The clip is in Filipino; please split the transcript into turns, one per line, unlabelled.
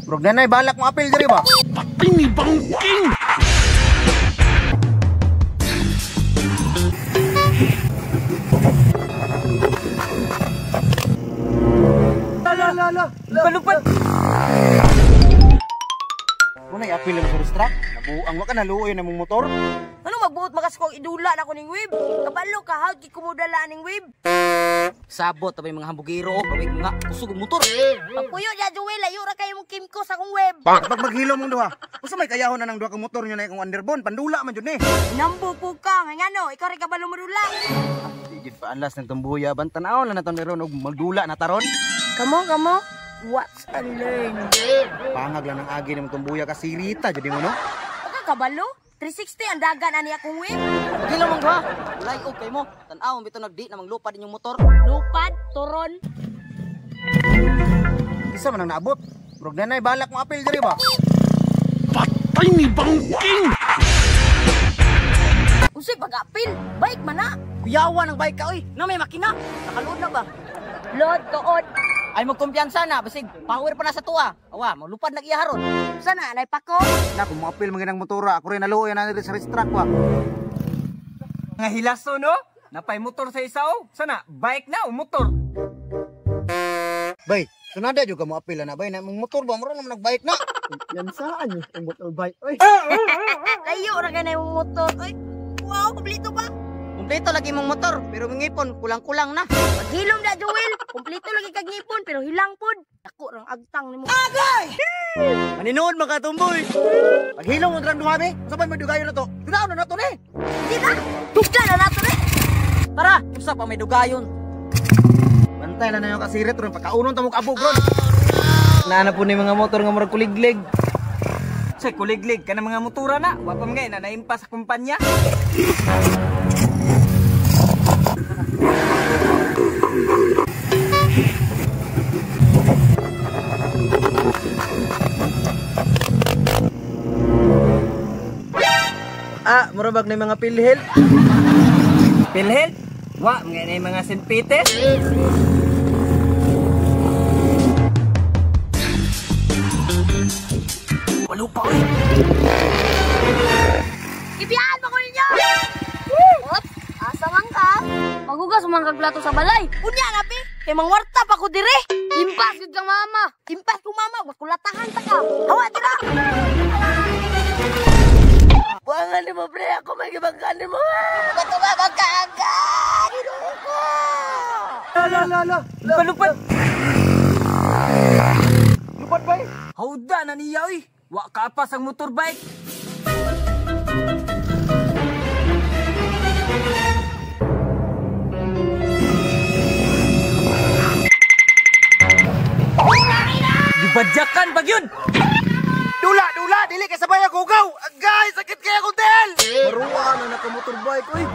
Bro, nanay balak mo apil diri ba?
Patay ni Bangking!
Palupad.
Kung na'y apil mo sa restrak, nabuang waka naluoy na mong motor.
Ano magbuot makas ko idula na ko ning web? Kabalo ka hag kikumudala ning web.
Sabot tabay mga hambugiro o kabay nga kusog ang motor.
Pagpuyo ya Joel, layo ra kayo mong kimko sa akong web.
Kapag maghilo mong duha, usa may kayahon na ng duha ka motor nyo na ikong underbone, pandula man jud ni.
Nambo po ka, ngano, ikaw rin kabalo madula.
Di pa anlas ng tumbuya ban tanaw na naton ron og magdula na taron.
Kamo, watch and learn.
Pangag lang ng agi ng tumbuya ka sirita jud mo no.
Pagka kabalo, 360 ang dagan ani akong web.
Pagilo mong duha. Layo kay mo. Tan-aw bitaw nagdi na manglupad inyong motor.
Lupad, turon.
Isa man ang naabot. Bro, nanay balak mo apil diri ba?
Patay ni Bangking!
Usoy pag-apil, bike man na.
Kuyawa ng bike ka oy. Na may makina. Nakaload na ba?
Load tuod.
Ay magkumpiyansa na basig power pa na sa tuwa. Awa, maglupad na iya haron.
Sana alay pa ko.
Na kung mo apil manginang motora, ako rin naluoy na diri sa restrak wa.
Nga hilaso no? Napay motor sa isaw. Sana bike na o motor.
Bay, sunada jud ka mo apil na bay na mong motor ba mo naman nagbike na.
Yan saan yun? Ang motor bike. Oy.
Layo ra kay na yung motor. Ay, wow, kumplito ba?
Kumpleto lagi mong motor pero mingipon kulang-kulang na.
Paghilom na Joel, kumplito lagi kag ngipon pero hilang pod. Ako rang agtang nimo. Agay!
Maninood makatumboy. Paghilom mo grand duha be, sabay madugayon na to. Dudaon na nato ni.
Di na. Tuska na nato ni.
Tara, usa pa may dugayon.
Bantay na yung kasirit ron pagkaunon ta mo kabog ron.
Naana po ni mga motor nga murag kuliglig. Say kuliglig ka na mga motora na. Wa pa mga na naimpas sa kumpanya. Murabag na yung mga pilhel. Pilhel? Wa, mga na yung mga sinpites. Walo pa ulit.
Ibiyahan mo ko ninyo! Oops, asa man ka? Magugas man kag plato sa balay. Unya na pi, kay mangwarta pa ko dire. Impas gud kang mama. Impas ko mama, was kulatahan ta ka. Hawa dira. Buangan ni mo pre, ako may gibangkan ni mo. Bato ba magkaaga? Ginuho ko.
La. Lupad. Lupad ba eh? Hauda na niya oy. Wa kapas ang motorbike. Dibadyakan pag yun.
Dula, dili kay sabay ako ugaw. Agay, sakit kaya ko del.
Maruan na naka motorbike oy.